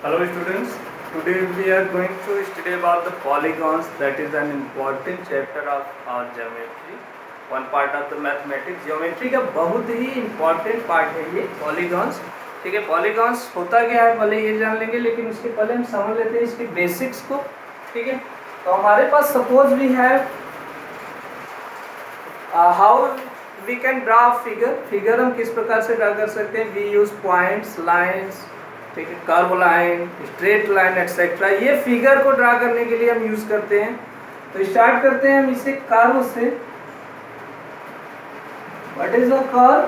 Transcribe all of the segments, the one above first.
Hello students, today we are going to study about the polygons, that is an important chapter of our geometry, one part of the mathematics. Geometry का बहुत ही important part है ये polygons. ठीक है, polygons होता क्या है भले ये जान लेंगे, लेकिन उसके पहले हम समझ लेते हैं इसके बेसिक्स को. ठीक है, तो हमारे पास suppose we have how we can draw figure हम किस प्रकार से ड्रा कर सकते हैं. वी यूज पॉइंट्स, लाइन्स, ठीक है, curve line, straight line etcetera. ये फिगर को ड्रा करने के लिए हम यूज करते हैं. तो स्टार्ट करते हैं हम इसे कर्व से. What is a curve?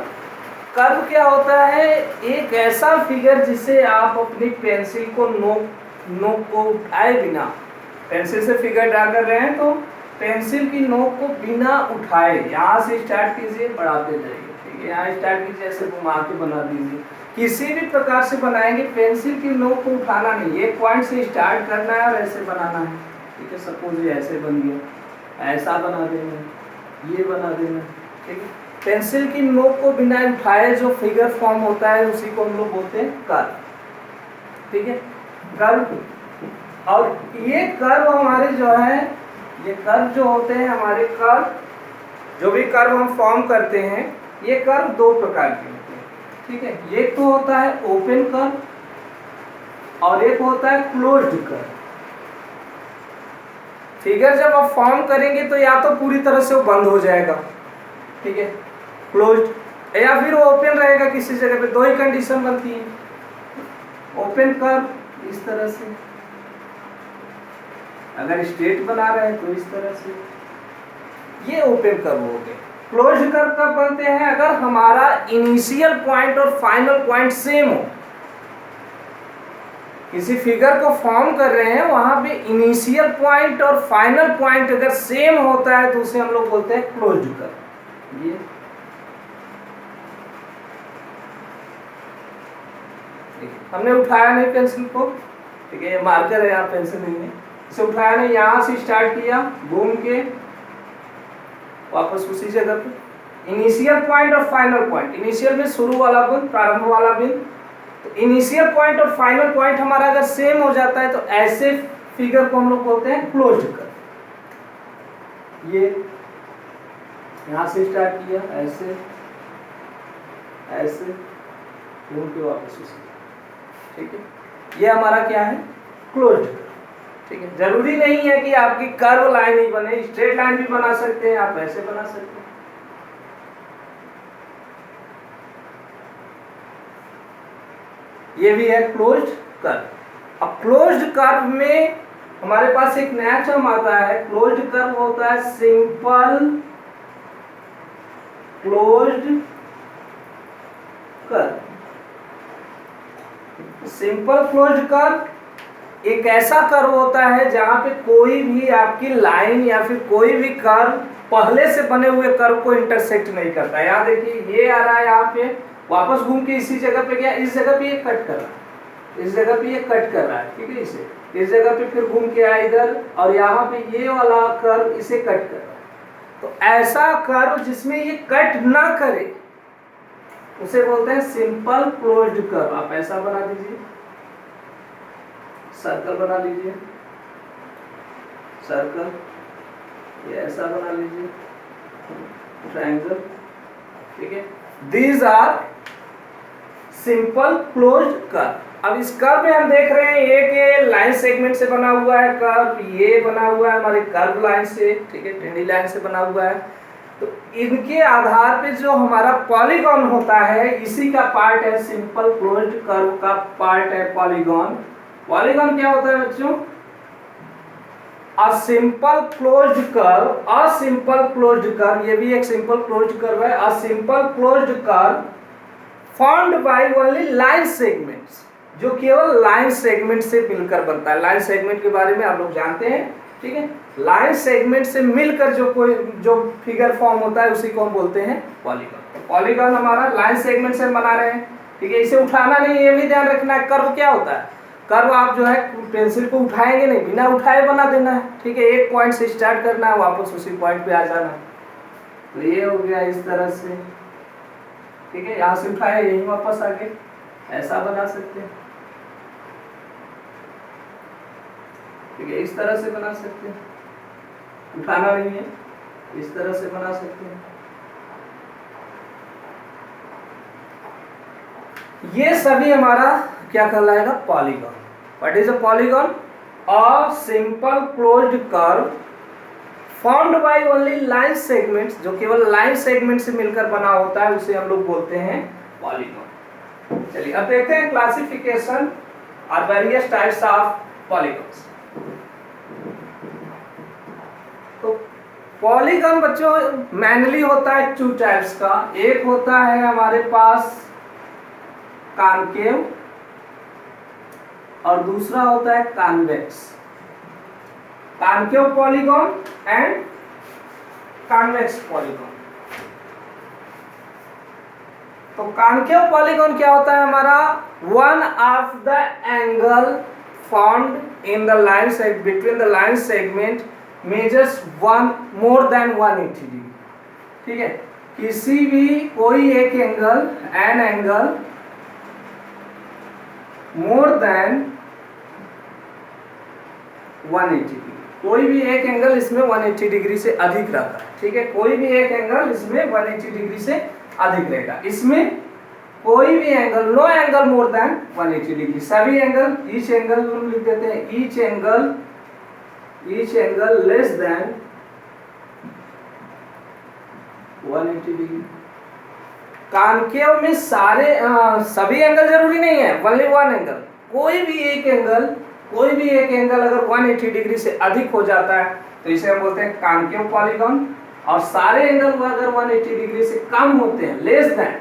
Curve क्या होता है? एक ऐसा फिगर जिसे आप अपनी पेंसिल को नोक को उठाए बिना, पेंसिल से फिगर ड्रा कर रहे हैं तो पेंसिल की नोक को बिना उठाए यहाँ से स्टार्ट कीजिए, बढ़ाते जाइए. ठीक है, यहाँ स्टार्ट कीजिए, ऐसे घुमा के बना दीजिए. किसी भी प्रकार से बनाएंगे, पेंसिल की नोक को उठाना नहीं, एक पॉइंट से स्टार्ट करना है और ऐसे बनाना है. ठीक है, सपोज ये ऐसे बन गया, ऐसा बना देना, ये बना देना. ठीक है, पेंसिल की नोक को बिना उठाए जो फिगर फॉर्म होता है उसी को हम लोग बोलते हैं कर्व. ठीक है, कर्व. और ये कर्व हमारे जो है, ये कर्व जो होते हैं हमारे कर्व, जो भी कर्व हम फॉर्म करते हैं, ये कर्व दो प्रकार के होते हैं. ठीक है, एक तो होता है ओपन कर्व और एक होता है क्लोज्ड कर्व. फिगर जब आप फॉर्म करेंगे तो या तो पूरी तरह से वो बंद हो जाएगा, ठीक है, क्लोज्ड, या फिर वो ओपन रहेगा किसी जगह पे. दो ही कंडीशन बनती है. ओपन कर्व इस तरह से, अगर स्ट्रेट बना रहे हैं तो इस तरह से, ये ओपन कर्व हो गए. क्लोज कर्व कब बनते हैं? अगर हमारा इनिशियल पॉइंट और फाइनल पॉइंट सेम हो. किसी फिगर को फॉर्म कर रहे हैं, वहां पे इनिशियल पॉइंट और फाइनल पॉइंट अगर सेम होता है तो उसे हम लोग बोलते हैं क्लोज कर्व. ये हमने उठाया नहीं पेंसिल को, ठीक है, ये मार्कर है, यहाँ पेंसिल नहीं है, इसे उठाया नहीं, यहाँ से स्टार्ट किया, घूम के वापस उसी जगह पे. इनिशियल पॉइंट और फाइनल पॉइंट, इनिशियल में शुरू वाला बिंदु, प्रारंभ वाला बिंदु, तो इनिशियल पॉइंट और फाइनल पॉइंट हमारा अगर सेम हो जाता है तो ऐसे फिगर को हम लोग बोलते हैं क्लोज्ड कर्व. ये यहाँ से स्टार्ट किया, ऐसे ऐसे घूम के वापस उसी. ठीक है, ये हमारा क्या है? Closed curve. ठीक है, जरूरी नहीं है कि आपकी कर्व लाइन ही बने, स्ट्रेट लाइन भी बना सकते हैं, आप ऐसे बना सकते हैं. ये भी है क्लोज्ड कर्व. अब क्लोज्ड कर्व में हमारे पास एक नया टर्म आता है. क्लोज्ड कर्व होता है simple closed curve. Simple closed curve एक ऐसा कर्व होता है जहां पे कोई भी आपकी लाइन या फिर कोई भी कर्व पहले से बने हुए कर्व को इंटरसेक्ट नहीं करता. यहाँ देखिए, ये आ रहा है यहाँ पे, वापस घूम के इसी जगह पे गया, इस जगह पे ये कट कर रहा है, इस जगह पे ये कट कर रहा है. ठीक है, इसे इस जगह पे फिर घूम के आया इधर, और यहाँ पे ये वाला कर्व इसे कट कर रहा है. तो ऐसा कर्व जिसमें ये कट ना करे उसे बोलते हैं सिंपल क्लोज्ड कर्व. आप ऐसा बना दीजिए, सर्कल बना लीजिए, सर्कल, ये ऐसा बना लीजिए, ट्रायंगल. ठीक है, these are simple closed curve. अब इस कर्व में हम देख रहे हैं एक लाइन सेगमेंट से बना हुआ है कर्व, ये बना हुआ है हमारे कर्व लाइन से, ठीक है, टेढ़ी लाइन से बना हुआ है. तो इनके आधार पे जो हमारा पॉलीगॉन होता है, इसी का पार्ट है सिंपल क्लोज्ड कर्व का पार्ट है पॉलीगॉन. पॉलीगॉन क्या होता है बच्चों? A simple closed curve, a simple closed curve, ये भी एक सिंपल क्लोज्ड कर्व है. A simple closed curve formed by only line segments, जो केवल लाइन सेगमेंट से मिलकर बनता है. लाइन सेगमेंट के बारे में आप लोग जानते हैं. ठीक है, लाइन सेगमेंट से मिलकर जो फिगर फॉर्म होता है उसी को हम बोलते हैं पॉलीगॉन. पॉलीगॉन हमारा लाइन सेगमेंट से बना रहे हैं. ठीक है, इसे उठाना नहीं, ये भी ध्यान रखना है. कर्व क्या होता है? कर्व आप जो है पेंसिल को उठाएंगे नहीं, बिना उठाए बना देना है. ठीक है, एक पॉइंट से स्टार्ट करना है, वापस उसी पॉइंट पे आ जाना है. तो ये हो गया इस तरह से. ठीक है, यहाँ से उठाए, यहीं वापस आ गए, ऐसा बना सकते हैं. ठीक है, इस तरह से बना सकते हैं, उठाना नहीं है, इस तरह से बना सकते हैं। ये सभी हमारा क्या कहलाएगा, polygon. What is a polygon? A simple closed curve formed by only line segments, जो केवल लाइन सेगमेंट से मिलकर बना होता है, उसे हम लोग बोलते हैं पॉलीगॉन। चलिए अब देखते हैं क्लासिफिकेशन और वेरियस टाइप्स ऑफ पॉलीगॉन्स। तो पॉलीगॉन बच्चों मेनली होता है टू टाइप्स का। एक होता है हमारे पास कॉनकेव और दूसरा होता है convex. Concave polygon and convex polygon. तो कॉनकेव पॉलीगॉन क्या होता है हमारा, one of the angle found in the line सेग between the line segment measures one more than 180 degree. ठीक है, किसी भी कोई एक angle, an angle more than 180 degree, कोई भी एक एंगल इसमें 180 डिग्री से अधिक रहता है। ठीक है, कोई भी एक एंगल इसमें 180 डिग्री से अधिक रहेगा। इसमें कोई भी angle, no angle more than 180 degree, सभी एंगल, ईच एंगल हम लिख देते हैं, each angle less than 180 degree. Concave में सारे सभी एंगल जरूरी नहीं है, ओनली वन एंगल, कोई भी एक एंगल अगर 180 डिग्री से अधिक हो जाता है तो इसे हम बोलते हैं कॉनकेव पॉलीगॉन। और सारे एंगल अगर 180 डिग्री से कम होते हैं, लेस देन,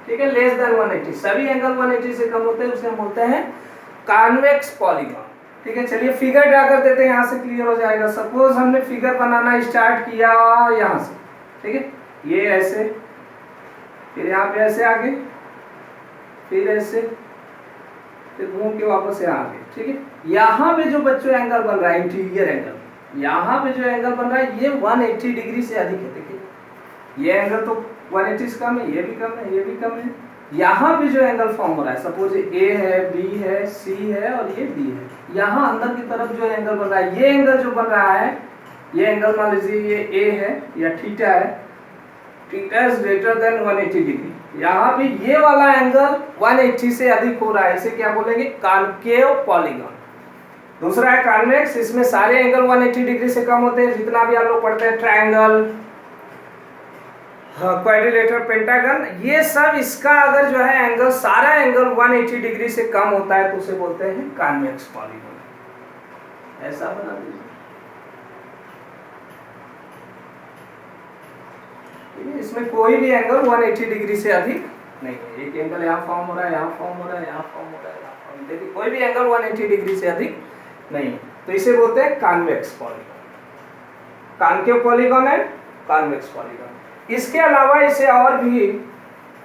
ठीक है, लेस देन 180, सभी एंगल 180 से कम होते हैं, उसे हम बोलते हैं कॉन्वेक्स पॉलीगॉन। ठीक है, चलिए फिगर ड्रा कर देते हैं, यहाँ से क्लियर हो जाएगा। सपोज हमने फिगर बनाना स्टार्ट किया यहाँ से, ठीक है, ये ऐसे, फिर यहाँ पे ऐसे आगे, फिर ऐसे, फिर घूम के वापस यहाँ आगे। ठीक है, यहाँ पे जो बच्चों एंगल बन रहा है, इंटीरियर एंगल, यहाँ पे जो एंगल बन रहा है ये 180 डिग्री से अधिक है। देखिए ये एंगल तो 180 से कम है, ये भी कम है, ये भी कम है। यहाँ पे जो एंगल फॉर्म हो रहा है, सपोज ए है, बी है, सी है और ये डी है, यहाँ अंदर की तरफ जो एंगल बन रहा है, ये एंगल जो बन रहा है, ये एंगल मान लीजिए ये ए है या थीटा है, theta is greater than 180 degree. यहाँ पे ये वाला एंगल 180 से अधिक हो रहा है, इसे क्या बोलेंगे, कॉनकेव पॉलीगॉन। दूसरा है कॉन्वेक्स, इसमें सारे एंगल 180 डिग्री से कम होते हैं, जितना भी आप लोग पढ़ते हैं, ट्रायंगल, क्वाड्रिलेटरल, पेंटागन, ये सब इसका अगर जो है एंगल, सारा एंगल 180 डिग्री से कम होता है तो उसे बोलते हैं कॉन्वेक्स पॉलीगॉन। ऐसा बना दीजिए। इसमें कोई भी एंगल 180 डिग्री से अधिक नहीं है। एक एंगल यहाँ फॉर्म हो रहा है, यहाँ फॉर्म हो रहा है, यहाँ फॉर्म हो रहा है, यहाँ फॉर्म, देखिए कोई भी एंगल 180 डिग्री से अधिक नहीं है, तो इसे बोलते हैं कॉन्वेक्स पॉलीगॉन। कॉनकेव पॉलीगॉन है कॉन्वेक्स पॉलीगॉन। इसके अलावा इसे और भी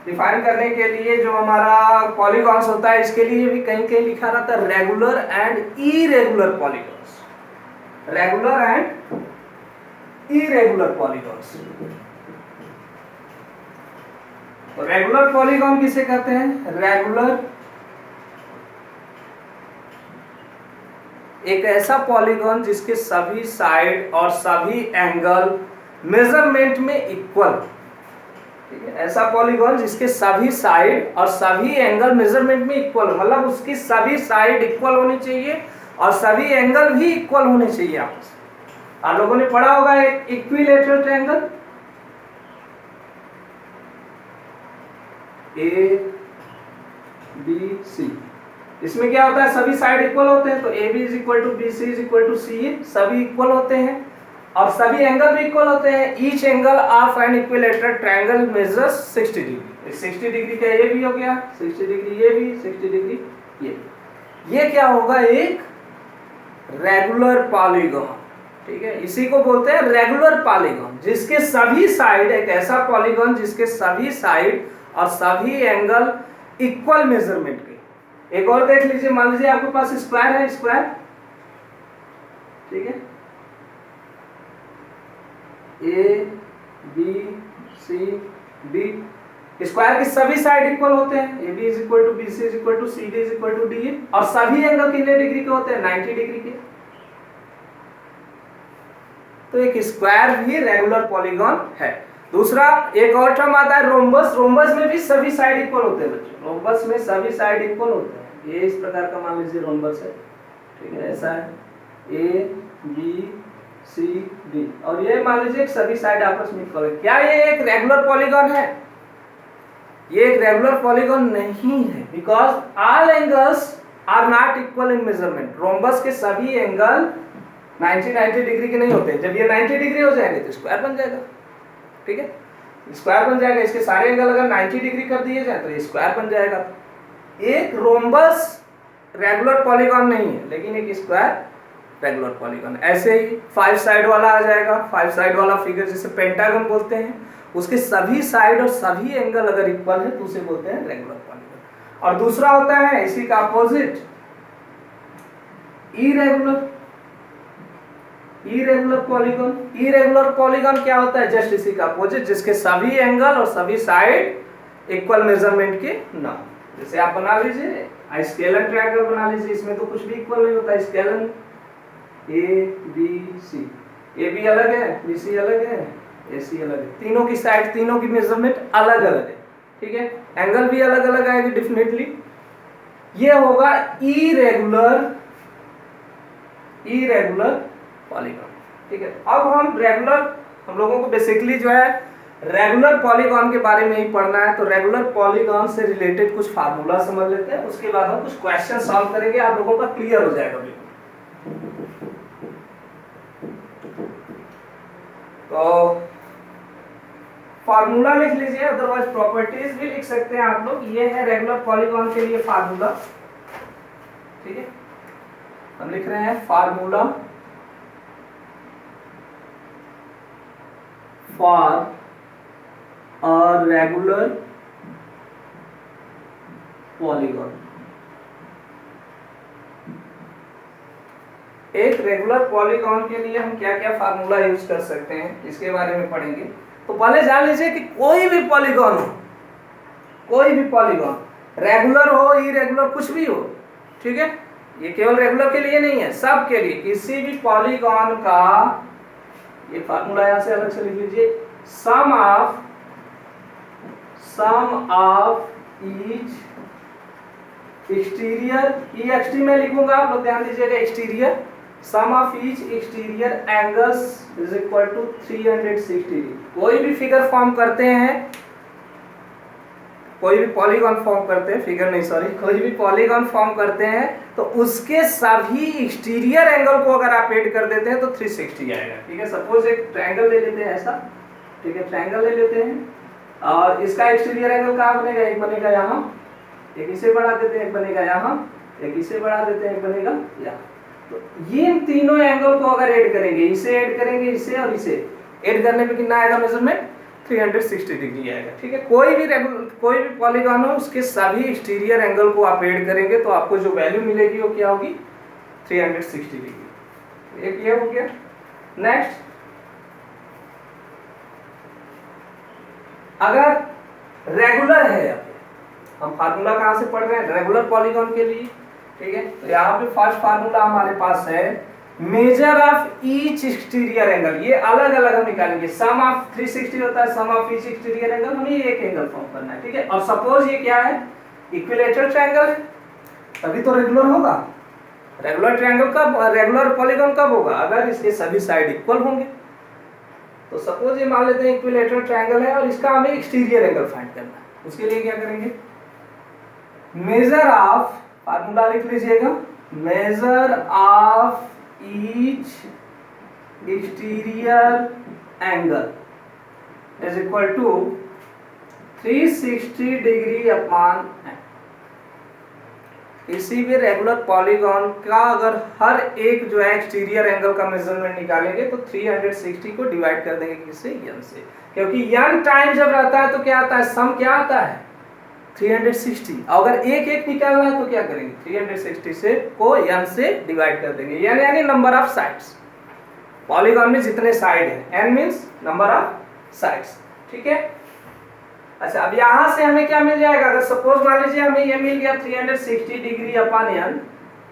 डिफाइन करने के लिए जो हमारा पॉलीगॉन्स होता है, इसके लिए भी कहीं कहीं लिखा रहता है regular and irregular polygons, regular and irregular polygons. तो रेगुलर पॉलीगॉन किसे कहते हैं, रेगुलर एक ऐसा पॉलीगॉन जिसके सभी साइड और सभी एंगल मेजरमेंट में इक्वल। ठीक है, ऐसा पॉलीगॉन जिसके सभी साइड और सभी एंगल मेजरमेंट में इक्वल, मतलब उसकी सभी साइड इक्वल होनी चाहिए और सभी एंगल भी इक्वल होने चाहिए आपस में। आप लोगों ने पढ़ा होगा एक equilateral triangle, A B C, इसमें क्या होता है, सभी साइड इक्वल होते हैं, तो A B is equal to B C is equal to C, सभी इक्वल होते हैं और सभी एंगल भी इक्वल होते हैं। Each angle of an equilateral triangle measures 60 degree. 60 degree का ये भी हो गया, 60 डिग्री ये भी, 60 डिग्री ये भी। ये क्या होगा, एक रेगुलर पॉलीगॉन। ठीक है, इसी को बोलते हैं रेगुलर पॉलीगॉन, जिसके सभी साइड, एक ऐसा पॉलीगॉन जिसके सभी साइड और सभी एंगल इक्वल मेजरमेंट के। एक और देख लीजिए, मान लीजिए आपके पास स्क्वायर है, स्क्वायर, ठीक है, A B C D, square की सभी साइड इक्वल होते हैं, A B is equal to B C is equal to C D is equal to D, और सभी एंगल कितने डिग्री के होते हैं, 90 डिग्री के। तो एक स्क्वायर भी रेगुलर पॉलीगॉन है। दूसरा एक और टर्म आता है रोम्बस। रोम्बस में भी सभी साइड इक्वल होते हैं बच्चों, रोम्बस में सभी साइड इक्वल होते हैं। ये इस प्रकार का मान लीजिए रोम्बस है, ठीक है, ऐसा है ए बी सी डी, और ये मान लीजिए सभी साइड आपस में इक्वल है। क्या ये एक रेगुलर पॉलीगॉन है? ये एक रेगुलर पॉलीगॉन नहीं है, because all angles are not equal in measurement. Rhombus के सभी एंगल 90 डिग्री के नहीं होते। जब ये 90 डिग्री हो जाएंगे तो स्क्वायर बन जाएगा, ठीक है, स्क्वायर बन जाएगा। इसके सारे एंगल अगर 90 डिग्री कर दिए जाए तो ये स्क्वायर बन जाएगा। एक रोम्बस रेगुलर पॉलीगॉन नहीं है, लेकिन एक स्क्वायर रेगुलर पॉलीगॉन। ऐसे ही 5 साइड वाला आ जाएगा। 5 साइड वाला फिगर जिसे पेंटागन बोलते हैं, उसके सभी साइड और सभी एंगल अगर इक्वल है तो उसे बोलते हैं रेगुलर पॉलीगॉन। और दूसरा होता है इसी का opposite irregular. Irregular polygon, irregular polygon क्या होता है? जस्ट इसी का अपोजिट, जिसके सभी एंगल और सभी साइड इक्वल मेजरमेंट के ना हो। जैसे आप बना लीजिए स्केलन ट्रायंगल बना लीजिए, इसमें तो कुछ भी इक्वल नहीं होता। Scalene A B C, A B अलग है, बी सी अलग है, ए सी अलग है, तीनों की साइड, तीनों की मेजरमेंट अलग अलग है, ठीक है, एंगल भी अलग अलग आएगी डेफिनेटली। ये होगा इरेगुलर पॉलीगॉन, ठीक है। अब हम लोगों को बेसिकली जो है रेगुलर पॉलीगॉन के बारे में ही पढ़ना है, तो रेगुलर पॉलीगॉन से रिलेटेड कुछ फार्मूला समझ लेते हैं, उसके बाद हम कुछ क्वेश्चन सॉल्व करेंगे, आप लोगों का क्लियर हो जाएगा बिल्कुल। तो फार्मूला लिख लीजिए, अदरवाइज प्रॉपर्टीज भी लिख सकते हैं आप लोग। ये है रेगुलर पॉलीगॉन के लिए फार्मूला, ठीक है। हम लिख रहे हैं formula for a regular polygon. एक रेगुलर पॉलीगॉन के लिए हम क्या क्या फार्मूला यूज कर सकते हैं इसके बारे में पढ़ेंगे। तो पहले जान लीजिए कि कोई भी पॉलीगॉन हो, कोई भी पॉलीगॉन रेगुलर हो इरेगुलर कुछ भी हो, ठीक है, ये केवल रेगुलर के लिए नहीं है, सब के लिए, किसी भी पॉलीगॉन का ये फार्मूला यहां से अलग से लिख लीजिए, सम ऑफ ईच एक्सटीरियर, ये एक्सटी में लिखूंगा, आप लोग ध्यान दीजिएगा, exterior, sum of each exterior angles is equal to 360 degree. कोई भी फिगर फॉर्म करते हैं, कोई भी पॉलीगॉन फॉर्म करते हैं, फिगर नहीं सॉरी, कोई भी पॉलीगॉन फॉर्म करते हैं तो उसके सभी एक्सटीरियर एंगल को अगर आप ऐड कर देते हैं तो 360 आएगा, ठीक है। सपोज एक ट्रायंगल ले लेते हैं ऐसा, ठीक है, ट्रायंगल ले लेते हैं और इसका एक्सटीरियर एंगल कहाँ बनेगा? एक बनेगा यहाँ, एक इसे बढ़ा देते हैं, एक बनेगा यहाँ, एक इसे बढ़ा देते हैं, एक बनेगा यहाँ। तो ये तीनों एंगल को अगर ऐड करेंगे, इसे ऐड करेंगे, इसे और इसे ऐड करने पे कितना आएगा मेजरमेंट? 360 डिग्री आएगा, ठीक है। कोई भी पॉलीगॉन हो उसके सभी एक्सटीरियर एंगल को आप ऐड करेंगे तो आपको जो वैल्यू मिलेगी वो क्या होगी? 360 डिग्री। एक ये हो गया। नेक्स्ट, अगर रेगुलर है, हम फार्मूला कहां से पढ़ रहे हैं? रेगुलर पॉलीगॉन के लिए, ठीक है। तो यहाँ पे फर्स्ट फार्मूला हमारे पास है measure of each exterior angle, ये अलग अलग हम निकालेंगे। सम ऑफ 360 होता है, sum of each exterior angle, हमें एक एंगल फॉर्म करना है, ठीक है। और सपोज ये क्या है? इक्विलेटरल ट्रायंगल है, तभी तो रेगुलर होगा। रेगुलर ट्रायंगल कब, रेगुलर पॉलीगॉन कब होगा? अगर इसके सभी साइड इक्वल होंगे। तो सपोज ये मान लेते हैं इक्विलेटरल ट्रायंगल है और इसका हमें एक्सटीरियर एंगल फाइंड करना है। उसके लिए क्या करेंगे? मेजर ऑफ, फार्मूला लिख लीजिएगा, measure of each exterior angle is equal to 360 degree upon n। किसी भी रेगुलर पॉलीगॉन का अगर हर एक जो है एक्सटीरियर एंगल का मेजरमेंट निकालेंगे तो 360 को डिवाइड कर देंगे किससे? n से, क्योंकि n टाइम जब रहता है तो क्या आता है? सम क्या आता है? 360। अगर एक एक निकालना है तो क्या करेंगे? 360 से को n से डिवाइड कर देंगे, n यानी नंबर ऑफ साइड्स। पॉलीगॉन में जितने साइड हैं, n means number of sides, ठीक है। अच्छा, अब यहां से हमें क्या मिल जाएगा? अगर सपोज मान लीजिए हमें ये मिल गया 360 डिग्री अपॉन n,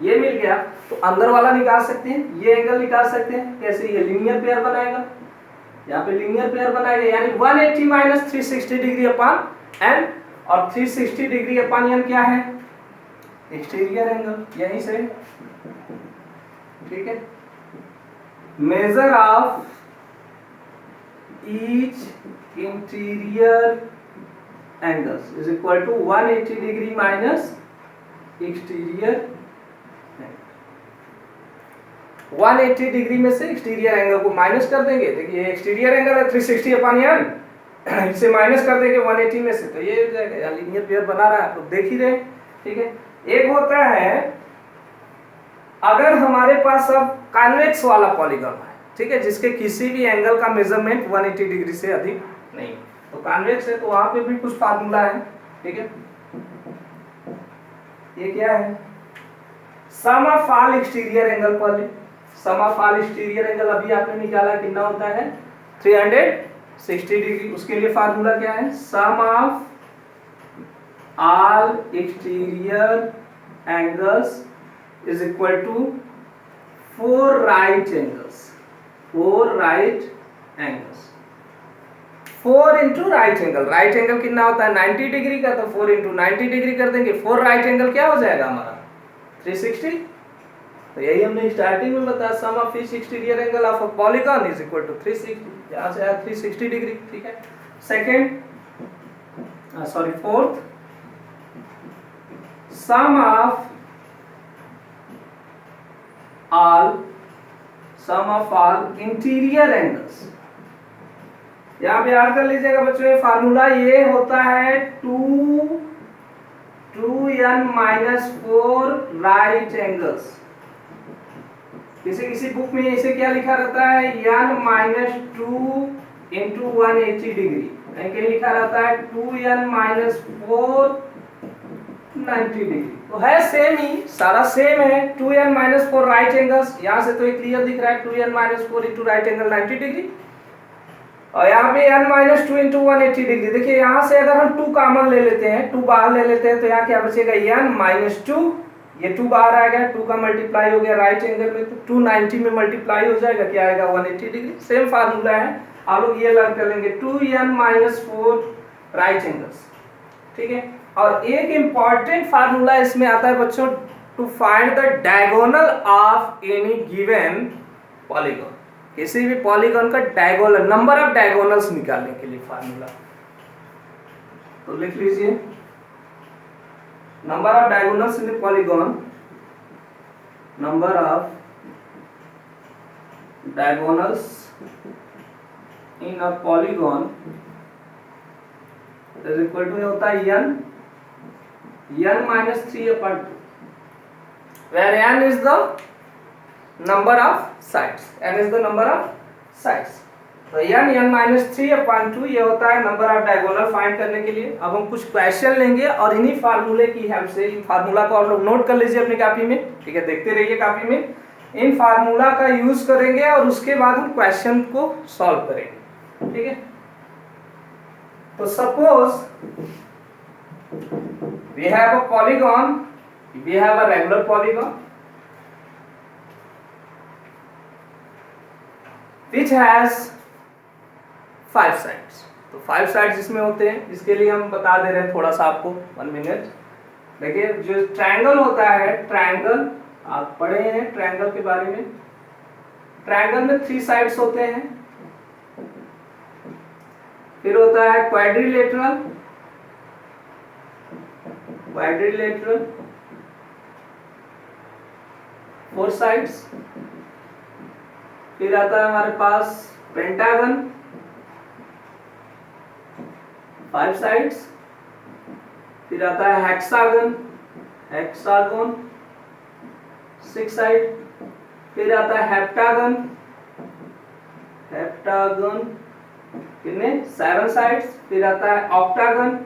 ये मिल गया, तो अंदर वाला निकाल सकते हैं, ये एंगल निकाल सकते हैं। कैसे? ये लीनियर पेयर बनाएगा, यहाँ पे लीनियर पेयर बनाएगा, यानी 180 माइनस 360 डिग्री अपान एन, और 360 डिग्री अपान एन क्या है? एक्सटीरियर एंगल, यहीं से, ठीक है। Measure of each interior angles is equal to 180 degree minus exterior. 180 degree में से एक्सटीरियर एंगल को माइनस कर देंगे, देखिए एक्सटीरियर एंगल है 360 अपान एन, इसे माइनस कर देंगे 180 में से, तो ये हो जाएगा। लीनियर पेयर बना रहा है, तो देख ही रहे, ठीक है। एक होता है अगर हमारे पास अब कॉन्वेक्स वाला पॉलीगॉन है, ठीक है, जिसके किसी भी एंगल का मेजरमेंट 180 डिग्री से अधिक नहीं, तो कॉन्वेक्स है, तो वहां पे भी कुछ फार्मूला है, ठीक है। ये क्या है? Sum of all exterior angle पर, सम ऑफ ऑल एक्सटीरियर एंगल अभी आपने निकाला, कितना होता है? 360 डिग्री। उसके लिए फार्मूला क्या है? Sum of all exterior angles is equal to 4 right angles, 4 right angles, 4 into right angle. Right angle कितना होता है? 90 डिग्री का, तो 4 इंटू 90 डिग्री कर देंगे। 4 राइट एंगल क्या हो जाएगा हमारा? 360। तो यही हमने स्टार्टिंग में बताया, sum of each exterior angle of a polygon is equal to 360, यहां से आया 360 डिग्री, ठीक है। Second sorry fourth, sum of all interior angles, यहां पे याद कर लीजिएगा बच्चों, ये फार्मूला ये होता है 2n माइनस 4 राइट एंगल्स। किसी किसी बुक में इसे क्या लिखा रहता है? n माइनस 2 इंटू 180 डिग्री, कहीं लिखा रहता है 2n माइनस 4 90 डिग्री। तो है सेम ही, सारा सेम है। 2n माइनस 4 राइट एंगल्स, यहाँ से तो ये क्लियर दिख रहा है 2n minus 4 into right angle 90 degree, और यहाँ पे n माइनस 2 इंटू 180 डिग्री। देखिए यहाँ से अगर हम 2 कॉमन ले लेते हैं, 2 बाहर ले लेते हैं, तो यहाँ क्या बचेगा? n माइनस 2, ये 2 बाहर आ गया, 2 का मल्टीप्लाई हो गया राइट एंगल में, तो 290 में मल्टीप्लाई हो जाएगा, क्या आएगा? 180 डिग्री। सेम फार्मूला है, आप लोग ये लर्न कर लेंगे, 2n माइनस 4 राइट एंगल्स, ठीक है। और एक इंपॉर्टेंट फार्मूला इसमें आता है बच्चों, to find the diagonal of any given polygon. किसी भी पॉलीगॉन का डायगोनल, नंबर ऑफ डायगोनल्स निकालने के लिए फार्मूला, तो लिख लीजिए, number of diagonals in the polygon, number of diagonals in a polygon is equal to होता है n minus 3 upon 2, where n is the number of sides, n is the number of sides, तो n minus 3 upon 2 ये होता है number of diagonal find करने के लिए। अब हम कुछ क्वेश्चन लेंगे और इन्हीं फार्मूले की हेल्प से, इन फार्मूला को आप लोग नोट कर लीजिए अपनी कॉपी में, ठीक है, देखते रहिए कॉपी में, इन फार्मूला का यूज करेंगे और उसके बाद हम क्वेश्चन को सॉल्व करेंगे, ठीक है। तो suppose we have a polygon, we have a regular polygon which has 5 sides। तो 5 sides इसमें होते हैं, इसके लिए हम बता दे रहे हैं थोड़ा सा आपको, 1 मिनट। देखिए जो ट्रायंगल होता है, ट्रायंगल आप पढ़े हैं ट्रायंगल के बारे में, ट्रायंगल में 3 साइड्स होते हैं। फिर होता है क्वाड्रिलेटरल, क्वाड्रिलेटरल 4 साइड्स। फिर आता है हमारे पास पेंटागन, 5 साइड्स। फिर आता है हेक्सागन, हेक्सागन 6 साइड। फिर आता है हेप्टागन, हेप्टागन कितने? 7 साइड्स। फिर आता है ऑक्टागन,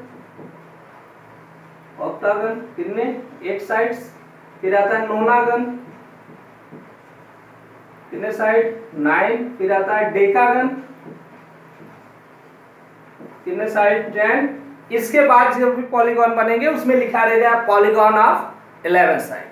ऑक्टागन कितने? 8 साइड्स। फिर आता है नोनागन, कितने साइड? 9। फिर आता है डेकागन, कितने साइड? 10। इसके बाद जो भी पॉलीगॉन बनेंगे उसमें लिखा रहेगा polygon of 11 side,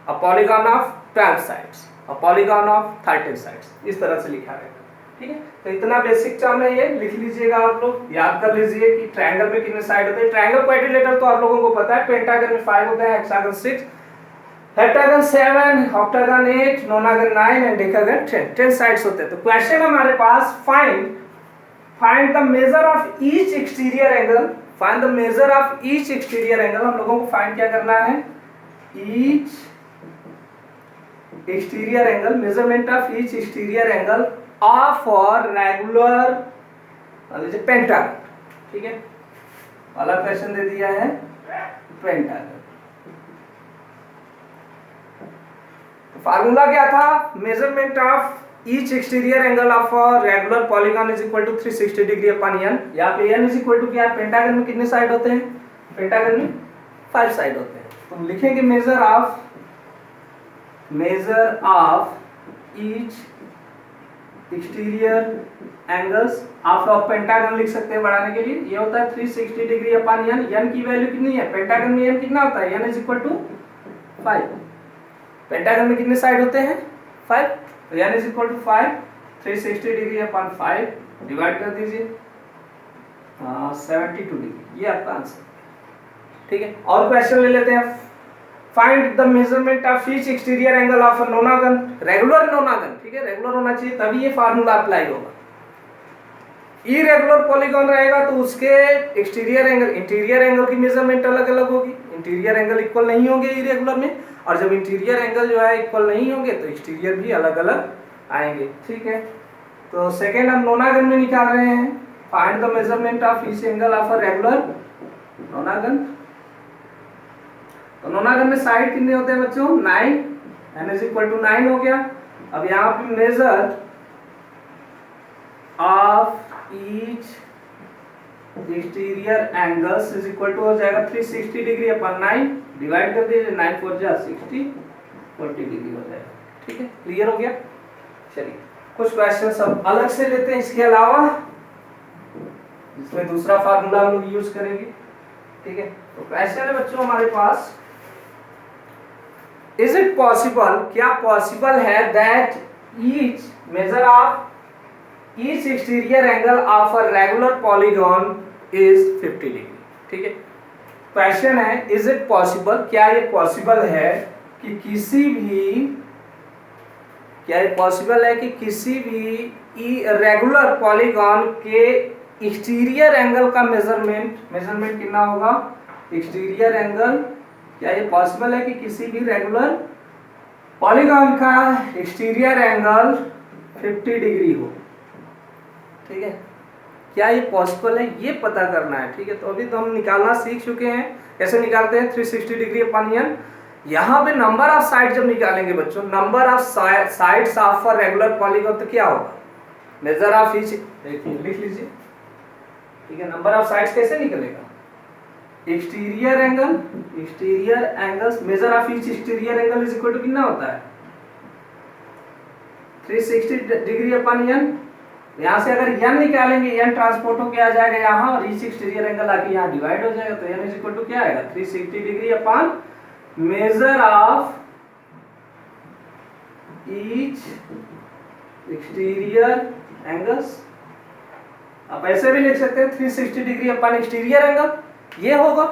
a polygon of 12 sides, a polygon of 13 sides, इस तरह से लिखा रहेगा। ठीक है, तो इतना बेसिक टर्म है ये, लिख लीजिएगा आप लोग, याद कर लीजिए कि ट्रायंगल में कितने साइड होते हैं। ट्रायंगल क्वाड्रिलेटरल तो आप लोगों को पता है, पेंटागन में 5 होते हैं, hexagon 6, heptagon 7, octagon 8, nonagon 9 and decagon 10 sides होते हैं। तो क्वेश्चन हमारे पास find the measure of each exterior angle, find the measure of each exterior angle. हम लोगों को फाइंड क्या करना है, each exterior angle, measurement of each exterior angle of और रेगुलर पेंटागन। ठीक है, वाला क्वेश्चन दे दिया है पेंटागन। फार्मूला क्या था, measurement of each exterior angle of regular polygon is equal to 360 degree upon n। यहाँ पे n इज इक्वल टू क्या है, पेंटागन में कितने साइड होते हैं, पेंटागन में 5 साइड होते हैं। तो हम लिखेंगे major of each exterior angles of pentagon लिख सकते हैं बढ़ाने के लिए, ये होता है 360 डिग्री अपॉन n। n की वैल्यू कितनी है, पेंटागन में n कितना होता है, n is equal to 5। Pentagon में कितने साइड होते हैं, 5, तो n is equal to 5, 360 degree upon 5 divide कर दीजिए 72 डिग्री, ये आपका आंसर। ठीक है, और क्वेश्चन ले लेते हैं। Find the measurement of each exterior angle of a नोनागन, regular नोनागन। ठीक है, रेगुलर होना चाहिए तभी ये फार्मूला अप्लाई होगा। इरेगुलर पॉलीगॉन रहेगा तो उसके एक्सटीरियर एंगल, इंटीरियर एंगल की मेजरमेंट अलग अलग होगी, इंटीरियर एंगल इक्वल नहीं होंगे इरेगुलर में, और जब इंटीरियर एंगल जो है इक्वल नहीं होंगे तो एक्सटीरियर भी अलग अलग आएंगे। ठीक है, तो सेकेंड हम नोनागन में निकाल रहे हैं, find the measurement of each angle of a regular नोनागन। तो नोनागन में साइड कितने होते हैं बच्चों, 9, n इज इक्वल टू 9 हो गया। अब यहाँ पे measure of each exterior angles is equal to हो जाएगा 360 डिग्री अपॉन 9 डिवाइड कर दीजिए, 9 4 जा 60, 40 डिग्री हो जाएगा। ठीक है, क्लियर हो गया। चलिए कुछ क्वेश्चन सब अलग से लेते हैं इसके अलावा, इसमें दूसरा फार्मूला हम लोग यूज करेंगे। ठीक है, तो क्वेश्चन है बच्चों हमारे पास, इज इट पॉसिबल, क्या पॉसिबल है that each major of each exterior angle of a regular polygon is 50 degree. ठीक है, क्वेश्चन है इज इट पॉसिबल, क्या ये पॉसिबल है कि किसी भी, क्या ये पॉसिबल है कि किसी भी रेगुलर पॉलीगॉन के एक्सटीरियर एंगल का मेजरमेंट कितना होगा, एक्सटीरियर एंगल, क्या ये पॉसिबल है कि किसी भी रेगुलर पॉलीगॉन का एक्सटीरियर एंगल 50 डिग्री हो। ठीक है, क्या ये पॉसिबल है, ये पता करना है। ठीक है, तो अभी तो हम निकालना सीख चुके हैं, कैसे निकालते हैं 360 डिग्री अपॉन n। यहाँ पे नंबर ऑफ साइड जब निकालेंगे बच्चों, number of sides of a regular polygon, तो क्या होगा, मेजर ऑफ ईच, देखिए लिख लीजिए। ठीक है, नंबर ऑफ साइड्स कैसे निकलेगा, exterior angles, measure of each exterior angle is equal to कितना होता है, 360 डिग्री अपॉन n। यहाँ से अगर n निकालेंगे, n ट्रांसपोर्ट होके आ जाएगा यहाँ, और ईच एक्सटीरियर एंगल आके यहाँ डिवाइड हो जाएगा, तो n इज इक्वल टू क्या आएगा, 360 degree upon measure of each exterior angles. आप ऐसे भी लिख सकते हैं 360 डिग्री अपॉन एक्सटीरियर एंगल, ये होगा।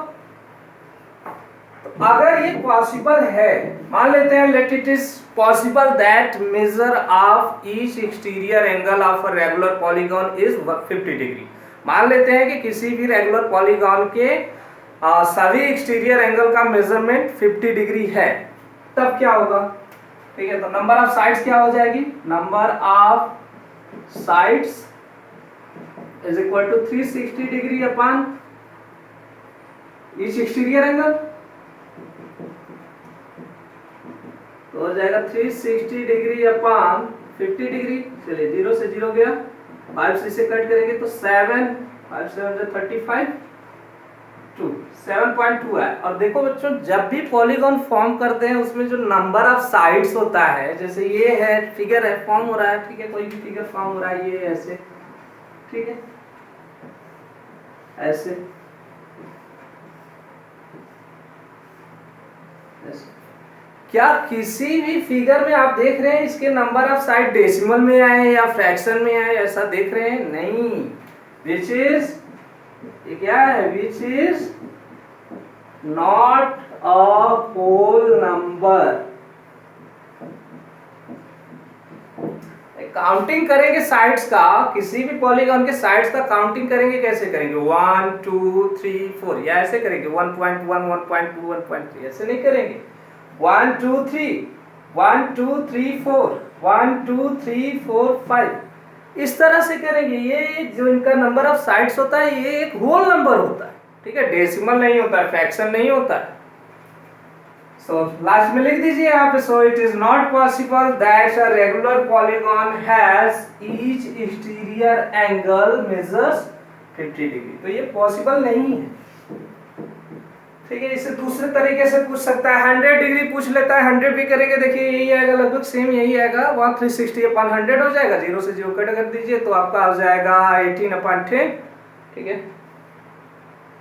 तो अगर ये पॉसिबल है, मान लेते हैं let it is possible that major of each exterior angle of a regular polygon is 50 degree. मान लेते हैं कि किसी भी रेगुलर पॉलीगॉन के सभी एक्सटीरियर एंगल का मेजरमेंट 50 डिग्री है, तब क्या होगा। ठीक है, तो नंबर ऑफ साइड्स क्या हो जाएगी, number of sides is equal to 360 degree upon each exterior angle, तो हो जाएगा 360 डिग्री अपॉन 50 डिग्री। चलिए 0 से 0 गया, 5 से इसे कट करेंगे तो 7, 5 7 35, 2, 7.2 है। और देखो बच्चों, जब भी पॉलीगॉन फॉर्म करते हैं उसमें जो नंबर ऑफ साइड्स होता है, जैसे ये है फिगर है फॉर्म हो रहा है, ठीक है, कोई भी फिगर फॉर्म हो रहा है, ये ऐसे, ठीक है, ऐसे क्या किसी भी फिगर में आप देख रहे हैं इसके नंबर ऑफ साइड डेसिमल में आए या फ्रैक्शन में आए, ऐसा देख रहे हैं? नहीं, विच इज, ये क्या है, which is not a whole number. Counting करेंगे साइड्स का, किसी भी पॉलीगॉन के साइड्स का काउंटिंग करेंगे, कैसे करेंगे? 1 2 3 4 या ऐसे करेंगे 1.1 1.2 1.3, ऐसे नहीं करेंगे। 1 2 3 1 2 3 4 1 2 3 4 5, इस तरह से करेंगे। ये जो इनका नंबर ऑफ साइड्स होता है ये एक होल नंबर होता है, ठीक है, डेसिमल नहीं होता है, फ्रैक्शन नहीं होता है। सो लास्ट में लिख दीजिए यहाँ पे, so it is not possible that a regular polygon has each exterior angle measures 50 degree. तो ये पॉसिबल नहीं है, ठीक है। इसे दूसरे तरीके से पूछ सकता है, 100 डिग्री पूछ लेता है, 100 भी करेंगे, देखिए यही आएगा, लगभग सेम यही आएगा, 360/100 हो जाएगा, 0 से 0 कट कर दीजिए तो आपका आ जाएगा 18/10, ठीक है।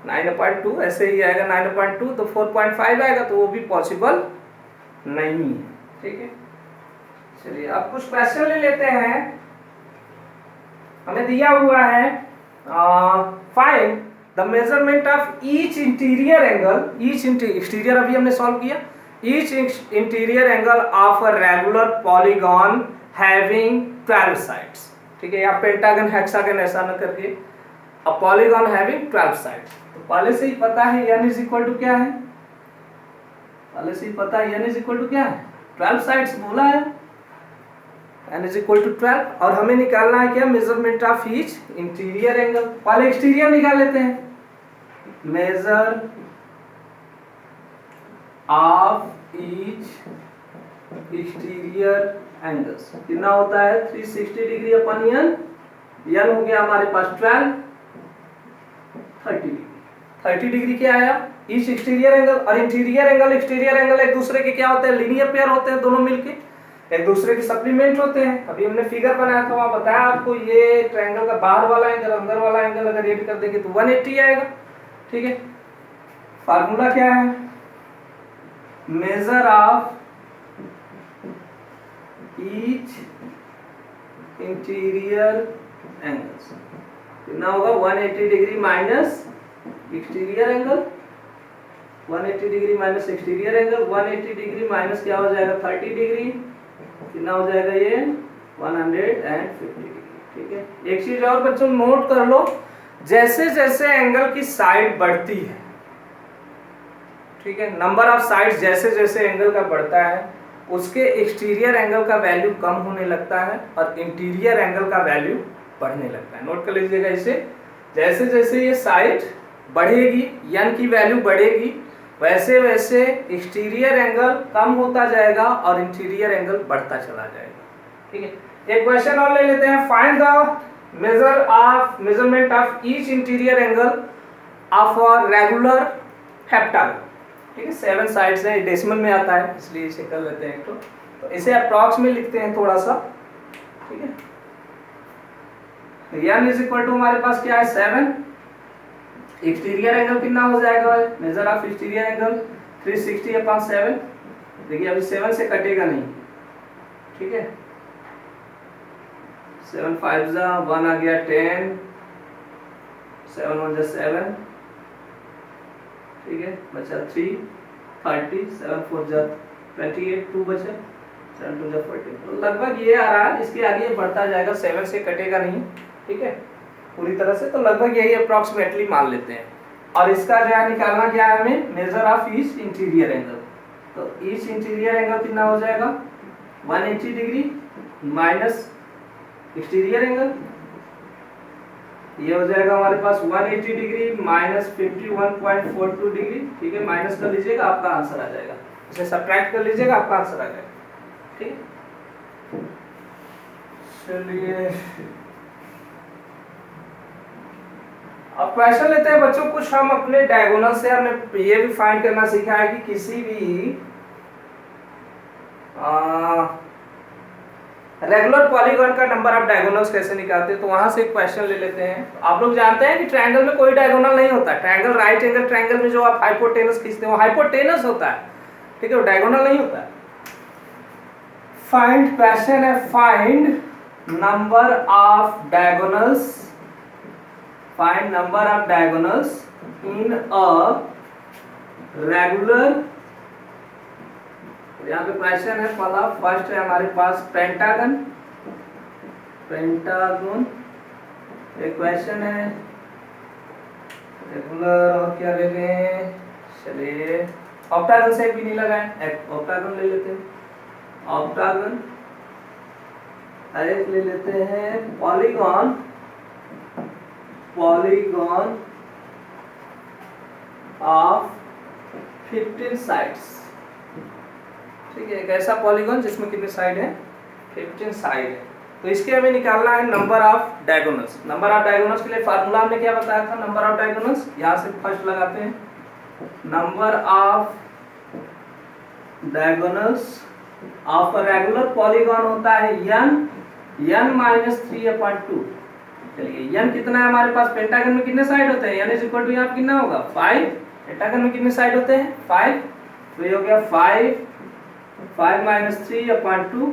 9/2 ऐसे ही आएगा, 9/2 तो 4.5 आएगा, तो वो भी पॉसिबल नहीं है, ठीक है। चलिए अब कुछ क्वेश्चन ले लेते हैं। हमें दिया हुआ है find the measurement of each interior angle, each exterior अभी हमने सॉल्व किया, each interior angle of a regular polygon having 12 sides, ठीक है, या पेंटागन हेक्सागन ऐसा न करके, अ पॉलीगॉन हैविंग 12 साइड्स। तो पहले से ही पता है n इज इक्वल टू क्या है, पहले से ही पता है n इज इक्वल टू क्या है, 12 साइड्स बोला है, n इज इक्वल टू 12, और हमें निकालना है क्या, measurement of each interior angle. पहले एक्सटीरियर निकाल लेते हैं, major of each exterior angles कितना होता है, 360 डिग्री अपन n हो गया हमारे पास 12, 30 डिग्री। 30 डिग्री क्या आया, ईच एक्सटीरियर एंगल, और इंटीरियर एंगल एक्सटीरियर एंगल एक दूसरे के क्या होते हैं, लीनियर पेयर होते हैं, दोनों मिलके एक दूसरे के सप्लीमेंट होते हैं। अभी हमने फिगर बनाया था, वहां बताया आपको, ये ट्रायंगल का बाहर वाला एंगल अंदर वाला एंगल अगर ऐड कर देंगे तो 180 आएगा, ठीक है। फार्मूला क्या है, measure of each interior angles कितना होगा, 180 degree minus exterior angle, 180 degree minus exterior angle, 180 degree minus क्या हो जाएगा, 30 डिग्री, कितना हो जाएगा ये, 150 डिग्री, ठीक है। एक चीज और बच्चों नोट कर लो, जैसे जैसे एंगल की साइड बढ़ती है, ठीक है, नंबर ऑफ साइड्स जैसे जैसे एंगल का बढ़ता है उसके एक्सटीरियर एंगल का वैल्यू कम होने लगता है और इंटीरियर एंगल का वैल्यू बढ़ने लगता है। नोट कर लीजिएगा इसे, जैसे जैसे ये साइड बढ़ेगी, n की वैल्यू बढ़ेगी, वैसे वैसे एक्सटीरियर एंगल कम होता जाएगा और इंटीरियर एंगल बढ़ता चला जाएगा, ठीक है। एक क्वेश्चन और ले लेते हैं, find the measurement of each interior angle of a regular heptagon, ठीक है। 7 साइड्स है, डेसिमल में आता है इसलिए इसे कर लेते हैं तो इसे अप्रॉक्स में लिखते हैं थोड़ा सा, ठीक है। n इज इक्वल टू हमारे पास क्या है, 7, एक्सटीरियर एंगल कितना हो जाएगा, मेजर ऑफ एक्सटीरियर एंगल 360/7, देखिए अभी 7 से कटेगा नहीं, ठीक है, 7 5 जा 1 आ गया 10, 7 1 जा 7, ठीक है, बचा 3 30, 7 4 जा 28, 2 बचे, 7 2 जा 14, तो लगभग ये आ रहा है, इसके आगे ये बढ़ता जाएगा, 7 से कटेगा नहीं, ठीक है, पूरी तरह से, तो लगभग यही अप्रॉक्सीमेटली मान लेते हैं। और इसका जो है निकालना क्या है हमें, major of each interior angle, तो ईच इंटीरियर एंगल कितना हो जाएगा, 180 डिग्री माइनस एक्सटीरियर एंगल, ये हो जाएगा हमारे पास 180 डिग्री माइनस 51.42 डिग्री, ठीक है, माइनस कर लीजिएगा आपका आंसर आ जाएगा, इसे सब्ट्रैक्ट कर लीजिएगा आपका आंसर आ जाएगा, ठीक है। चलिए अब क्वेश्चन लेते हैं बच्चों, कुछ हम अपने डायगोनल से हमने ये भी फाइंड करना सीखा है कि किसी भी रेगुलर पॉलीगॉन का नंबर ऑफ डायगोनल्स कैसे निकालते हैं, तो वहां से एक क्वेश्चन ले लेते हैं। आप लोग जानते हैं कि ट्रायंगल में कोई डायगोनल नहीं होता, ट्रायंगल राइट एंगल ट्रायंगल में जो आप हाइपोटेनस खींचते हो हाइपोटेनस होता है, ठीक है, वो डायगोनल नहीं होता है। फाइंड, क्वेश्चन है find number of diagonals, find number of diagonals in a regular. यहाँ पे क्वेश्चन है पहला, फर्स्ट है हमारे पास पेंटागन, पेंटागन एक क्वेश्चन है रेगुलर, और क्या ले लें, चलिए ऑक्टागन से भी नहीं लगाए, ऑक्टागन ले लेते हैं, ऑक्टागन। एक ले लेते हैं पॉलीगॉन, पॉलीगॉन ऑफ 15 साइड्स। ठीक है, एक ऐसा पॉलीगॉन जिसमें कितने साइड है, 15 साइड है। तो इसके हमें निकालना है number of diagonals. Number of diagonals के लिए फार्मूला हमने क्या बताया था, नंबर ऑफ डायगोनल्स, यहाँ से फर्स्ट लगाते हैं, number of diagonals of regular polygon होता है n माइनस 3/2। चलिए n कितना है हमारे पास, पेंटागन में कितने साइड होते हैं, n इज इक्वल टू यहाँ कितना होगा 5, पेंटागन में कितने साइड होते हैं 5, तो ये हो गया 5 माइनस 3/2,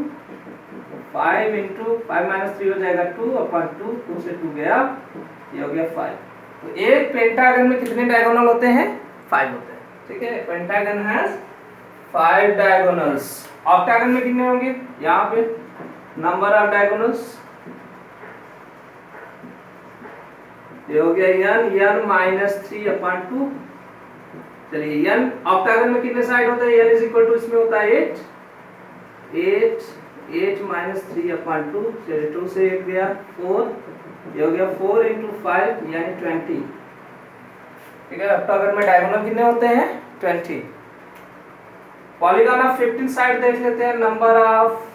5 इंटू 5 माइनस 3 हो जाएगा 2/2, 2 से 2 गया, ये हो गया 5। तो एक पेंटागन में कितने डायगोनल होते हैं, 5 होते हैं। ठीक है, पेंटागन हैज 5 डायगोनल्स। ऑक्टागन में कितने होंगे, यहाँ पे नंबर ऑफ डायगोनल्स, ये हो गया n माइनस 3/2। चलिए n ऑक्टागन में कितने साइड होते हैं, n इज इक्वल टू इसमें होता है 8 माइनस 3/2, चलिए 2 से 1 गया 4, ये हो गया 4 इंटू 5 यानी 20। ठीक है, ऑक्टागन में डायगोनल कितने होते हैं 20। पॉलीगॉन ऑफ 15 साइड देख लेते हैं, number of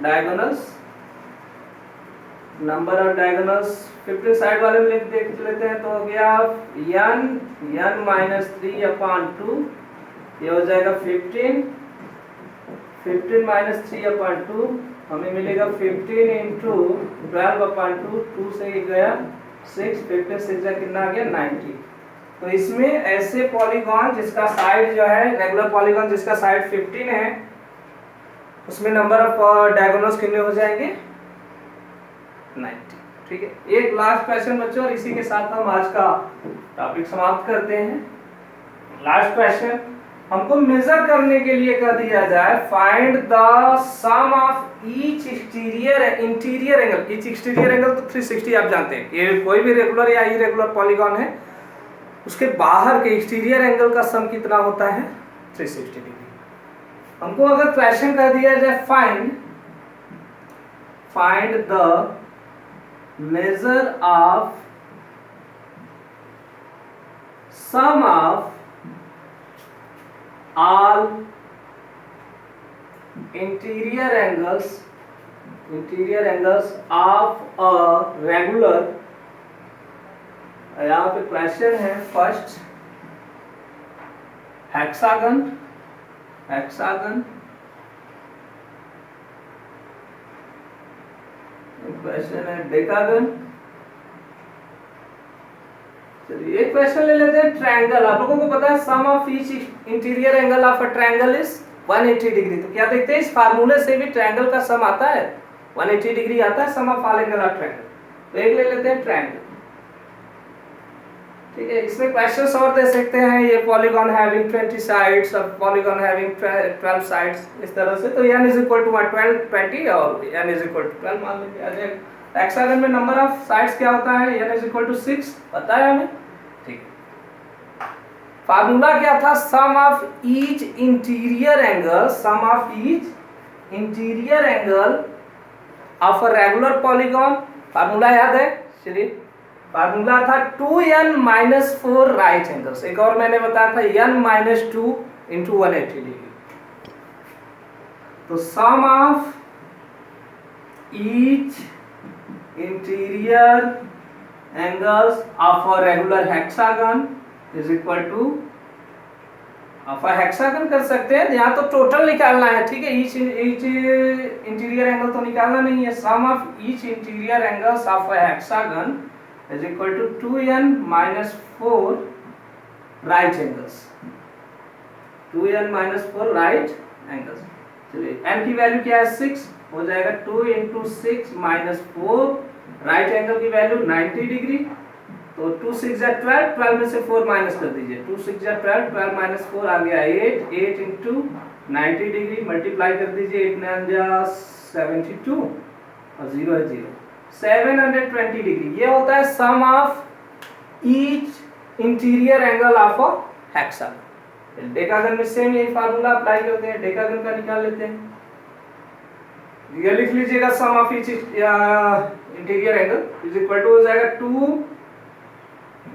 diagonals, number of diagonals 15 side वाले में देख लेते हैं, तो हो गया n माइनस 3/2, ये हो जाएगा 15 माइनस 3/2 हमें मिलेगा 15 इंटू 12/2, 2 से गया 6, 15 से कितना आ गया 90। तो इसमें ऐसे पॉलीगॉन जिसका साइड जो है, रेगुलर पॉलीगॉन जिसका साइड 15 है, उसमें नंबर ऑफ डायगोनल्स कितने हो जाएंगे 90। ठीक है, एक लास्ट क्वेश्चन बच्चों, और इसी के साथ हम आज का टॉपिक समाप्त करते हैं। लास्ट क्वेश्चन हमको मेजर करने के लिए कह दिया जाए, find the sum of each interior angle. Each exterior angle तो 360 आप जानते हैं, ये कोई भी रेगुलर या इरेगुलर पॉलीगॉन है, उसके बाहर के एक्सटीरियर एंगल का सम कितना होता है 360 डिग्री। हमको अगर क्वेश्चन कर दिया जाए find the measure of sum of all interior angles of a regular. यहाँ पे क्वेश्चन है फर्स्ट हेक्सागन, क्वेश्चन है डेकागन। चलिए एक क्वेश्चन ले लेते हैं ट्रायंगल। आप लोगों को पता है sum of each interior angle of a triangle is 180 degree. तो क्या देखते हैं, इस फार्मूले से भी ट्रायंगल का सम आता है 180 डिग्री आता है, sum of all angle of triangle. तो एक ले लेते हैं ट्रायंगल। ठीक है, इसमें क्वेश्चंस और दे सकते हैं, ये पॉलीगॉन हैविंग 20 साइड्स और पॉलीगॉन हैविंग 12 साइड्स, इस तरह से। तो n इज इक्वल टू 12 20 और n इज इक्वल टू 12 मान लीजिए आ जाएगा। हेक्सागन में नंबर ऑफ साइड्स क्या होता है, n इज इक्वल टू 6, पता है हमें। ठीक है, फार्मूला क्या था, sum of each interior angle of a regular polygon. Formula याद है, चलिए फार्मूला था 2n माइनस 4 राइट एंगल्स। एक और मैंने बताया था n माइनस 2 इंटू 180 डिग्री। तो sum of each interior angles of a regular hexagon is equal to, आप हेक्सागन कर सकते हैं, यहाँ तो टोटल निकालना है। ठीक है, ईच इंटीरियर एंगल तो निकालना नहीं है। Sum of each interior angles of a hexagon is equal to 2n minus 4 right angles, 2n minus 4 right angles। चलिए n की वैल्यू क्या है 6, हो जाएगा 2 × 6 - 4। राइट एंगल की वैल्यू 90 डिग्री, तो 2 6 या 12, 12 में से 4 माइनस कर दीजिए, 2 6 या 12, 12 - 4 आ गया 8, 8 × 90 डिग्री मल्टीप्लाई कर दीजिए, 8 9 जा 72 और 0 है 0, 720 डिग्री। ये होता है sum of each interior angle of a hexagon. Decagon में सेम यही फार्मूला अप्लाई करते हैं, डेकागन का निकाल लेते हैं। ये लिख लीजिएगा, sum of each interior angle is equal to हो जाएगा 2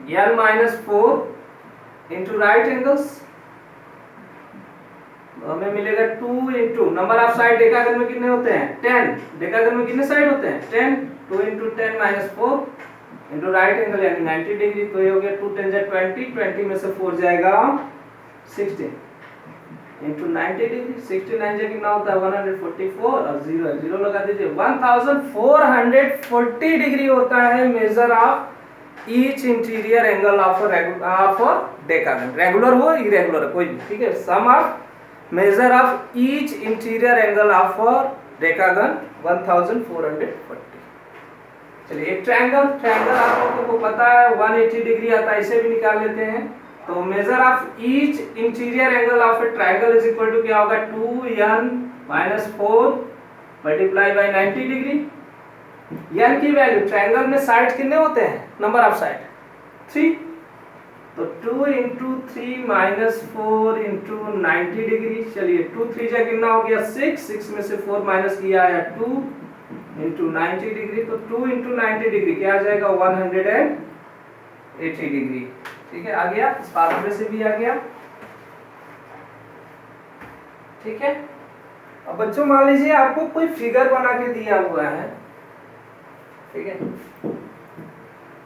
n - 4 इंटू राइट एंगल्स, हमें मिलेगा 2 × नंबर ऑफ साइड डेकागन में कितने होते हैं 10, डेकागन में कितने साइड होते हैं 10, 2 × 10 - 4 इंटू राइट एंगल यानी 90 डिग्री, तो ये हो गया 2 10 20, 20 में से 4 जाएगा 16 इंटू 90 डिग्री, 69 से कितना होता है 144 और 0 है 0 लगा दीजिए, 1440 डिग्री होता है measure of each interior angle of decagon, regular हो इरेगुलर कोई भी, ठीक है। Sum of measure of each interior angle of decagon 1440। चलिए एक ट्रायंगल आप लोगों को पता है 180 डिग्री आता है, इसे भी निकाल लेते हैं। तो measure of each interior angle of a triangle is equal to क्या होगा 2n - 4 multiply by 90 degree. n की वैल्यू, ट्रायंगल में साइड कितने होते हैं, नंबर ऑफ साइड 3, तो 2 × 3 - 4 × 90 डिग्री। चलिए 2 3 जा कितना हो गया 6, 6 में से 4 माइनस किया है 2 × 90 डिग्री, तो 2 × 90 डिग्री क्या आ जाएगा 180 डिग्री, ठीक है। आ गया, इस फार्मूले से भी आ गया, ठीक है। अब बच्चों मान लीजिए आपको कोई फिगर बना के दिया हुआ है, ठीक है,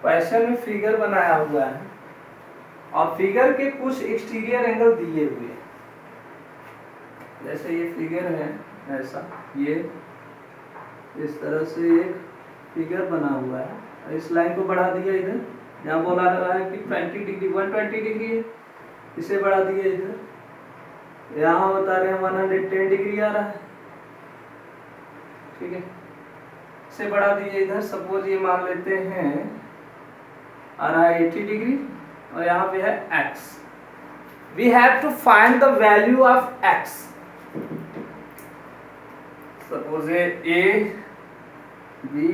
क्वेश्चन में फिगर बनाया हुआ है और फिगर के कुछ एक्सटीरियर एंगल दिए हुए हैं, जैसे ये फिगर है ऐसा, ये इस तरह से एक फिगर बना हुआ है, इस लाइन को बढ़ा दिया इधर, यहाँ बोला रहा है कि 20 डिग्री 120 डिग्री है, इसे बढ़ा दिया इधर, यहाँ बता रहे हैं 110 डिग्री आ रहा है, ठीक है, इसे बढ़ा दिए इधर, सपोज ये मान लेते हैं आ रहा है 80 डिग्री और यहाँ पे है x। We have to find the value of x। Suppose A B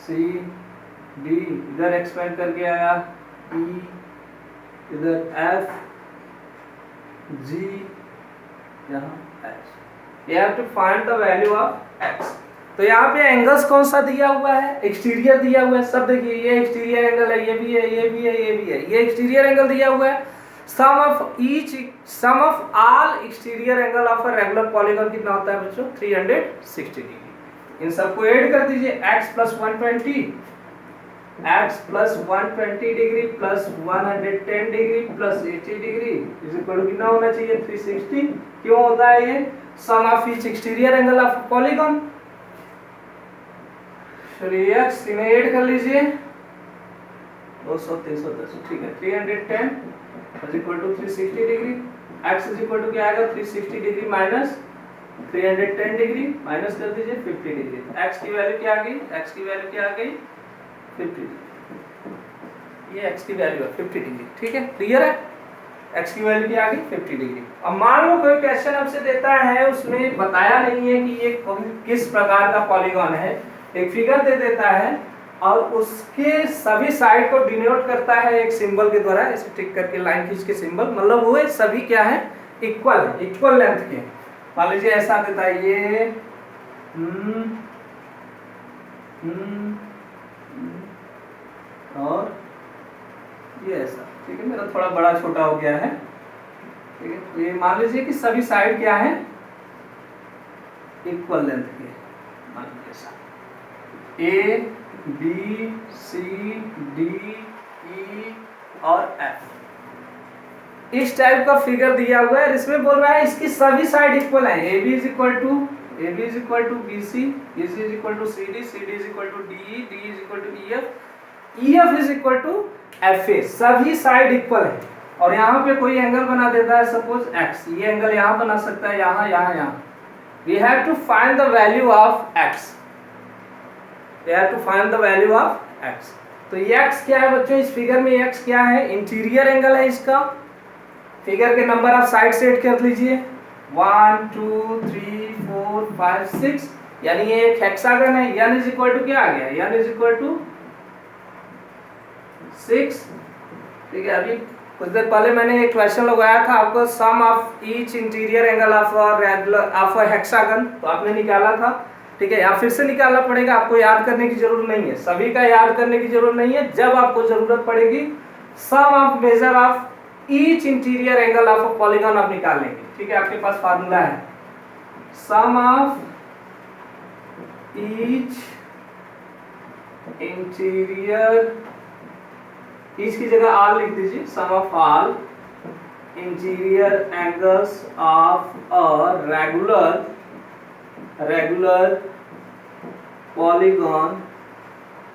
C D, इधर एक्सपेंड करके आया E, इधर F G, यहाँ H। You have to find the value of x। तो यहाँ पे एंगल्स कौन सा दिया हुआ है, एक्सटीरियर दिया हुआ है, सब देखिए ये एक्सटीरियर एंगल है, ये भी है, ये भी है, ये भी है, ये एक्सटीरियर एंगल दिया हुआ है। Sum of all exterior angle of a regular polygon कितना होता है बच्चों 360 डिग्री। इन सबको ऐड कर दीजिए, x + 120, x + 120 degree + 110 degree + 80 degree is equal to कितना होना चाहिए 360। क्यों होता है ये, sum of each exterior angle of polygon. चलिए x इन्हें ऐड कर लीजिए 200 310, ठीक है, 310 is equal to 360 degree, x is equal to क्या आएगा 360 डिग्री माइनस 310 डिग्री, माइनस कर दीजिए 50 डिग्री। x की वैल्यू क्या आ गई, x की वैल्यू क्या आ गई 50, ये x की वैल्यू है 50 डिग्री, ठीक है, क्लियर है। x की वैल्यू क्या आ गई 50 डिग्री। अब मान लो कोई क्वेश्चन आपसे देता है, उसमें बताया नहीं है कि ये किस प्रकार का पॉलीगॉन है, एक फिगर दे देता है और उसके सभी साइड को डिनोट करता है एक सिंबल के द्वारा, ऐसे टिक करके लाइन खींच के सिंबल, मतलब वो सभी क्या है इक्वल है, इक्वल लेंथ के। मान लीजिए ऐसा देता है ये और ये ऐसा, ठीक है, मेरा थोड़ा बड़ा छोटा हो गया है, ठीक है। तो ये मान लीजिए कि सभी साइड क्या है इक्वल लेंथ के, मान लीजिए ऐसा A B C D E और F, इस टाइप का फिगर दिया हुआ है। इसमें बोल रहा है इसकी सभी साइड इक्वल है, AB is equal to BC, BC is equal to CD, CD is equal to DE, DE is equal to EF, EF is equal to FA, सभी साइड इक्वल है। और यहाँ पे कोई एंगल बना देता है सपोज x, ये एंगल यहाँ बना सकता है, यहाँ यहाँ यहाँ, we have to find the value of x, we have to find the value of x। तो ये x क्या है बच्चों, इस फिगर में x क्या है, इंटीरियर एंगल है इसका। फिगर के नंबर ऑफ साइड सेट कर लीजिए, 1 2 3 4 5 6, यानी ये एक हेक्सागन है। n इज इक्वल टू क्या आ गया, n इज इक्वल टू 6। ठीक है, अभी कुछ देर पहले मैंने एक क्वेश्चन लगाया था आपको, sum of each interior angle of regular of hexagon, तो आपने निकाला था। ठीक है, या फिर से निकालना पड़ेगा, आपको याद करने की जरूरत नहीं है, सभी का याद करने की जरूरत नहीं है। जब आपको जरूरत पड़ेगी sum of measure of each interior angle of a polygon आप निकाल लेंगे। ठीक है, आपके पास फार्मूला है, sum of each interior, each की जगह आल लिख दीजिए, sum of all interior angles of a regular polygon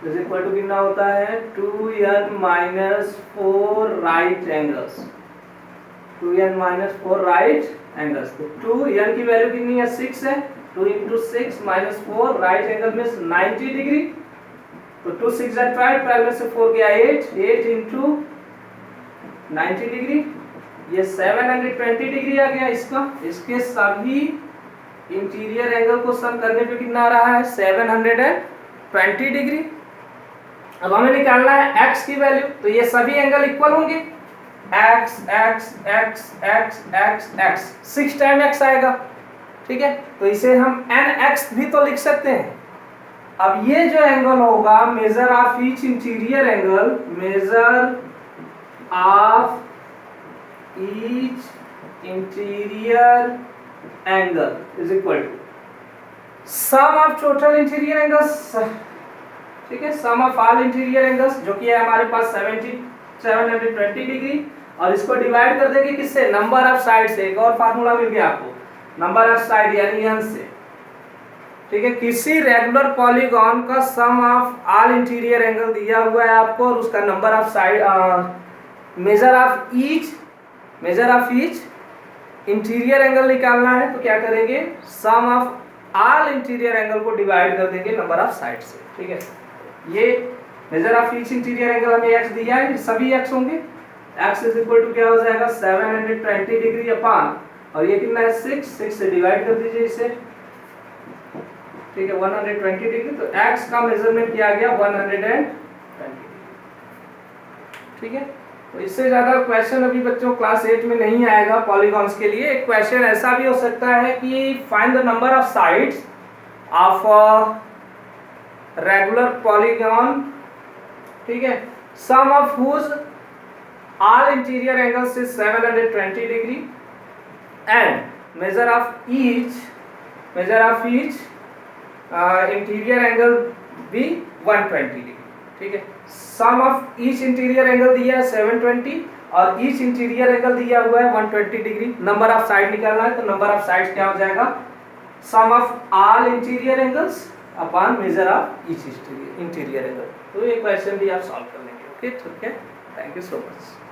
is equal to कितना होता है, 2n minus 4 right angles, 2n minus 4 right angles. तो 2n की वैल्यू कितनी है, 6 है, 2 इंटू 6 माइनस 4 राइट एंगल में 90 डिग्री। तो 2 6 12, 12 में से 4 गया 8, 8 इंटू 90 डिग्री, ये 720 डिग्री आ गया इसका। इसके सभी इंटीरियर एंगल को सम करने पे कितना आ रहा है, 720 डिग्री। अब हमें निकालना है x की वैल्यू, तो ये सभी एंगल इक्वल होंगे, x x x x x x, 6 time x आएगा। ठीक है, तो इसे हम nx भी तो लिख सकते हैं। अब ये जो एंगल होगा, measure of each interior angle, measure of each interior angle is equal to sum of total interior angles. ठीक है, sum of all interior angles, जो कि है हमारे पास 720 डिग्री, और इसको डिवाइड कर देंगे किससे, नंबर ऑफ साइड से। एक और फार्मूला मिल गया आपको, नंबर ऑफ साइड यानी n से। ठीक है, किसी रेगुलर पॉलीगन का सम ऑफ ऑल इंटीरियर एंगल दिया हुआ है आपको, और उसका number of side, major of each interior angle निकालना है। तो क्या करेंगे, सम ऑफ ऑल इंटीरियर एंगल को डिवाइड कर देंगे नंबर ऑफ साइड से। ठीक है, ये major of each interior angle हमें x दिया है, सभी x होंगे, x इज इक्वल टू क्या हो जाएगा, 720 डिग्री अपॉन, और ये कितना है 6 से डिवाइड कर दीजिए इसे। ठीक है, 120 डिग्री, तो x का मेजरमेंट किया गया 120 डिग्री। ठीक है, तो इससे ज्यादा क्वेश्चन अभी बच्चों क्लास 8 में नहीं आएगा पॉलीगॉन्स के लिए। एक क्वेश्चन ऐसा भी हो सकता है कि find the number of sides of a regular polygon. ठीक है, sum of whose all interior angles is 720 degree and measure of each interior angle भी 120 डिग्री। ठीक है, sum of each interior angle दिया है 720 और ईच इंटीरियर एंगल दिया हुआ है 120 डिग्री। नंबर ऑफ साइड निकालना है, तो नंबर ऑफ साइड्स क्या हो जाएगा, sum of all interior angles upon measure of each interior angle. तो ये क्वेश्चन भी आप सॉल्व कर लेंगे। ओके, ठीक है, थैंक यू सो मच।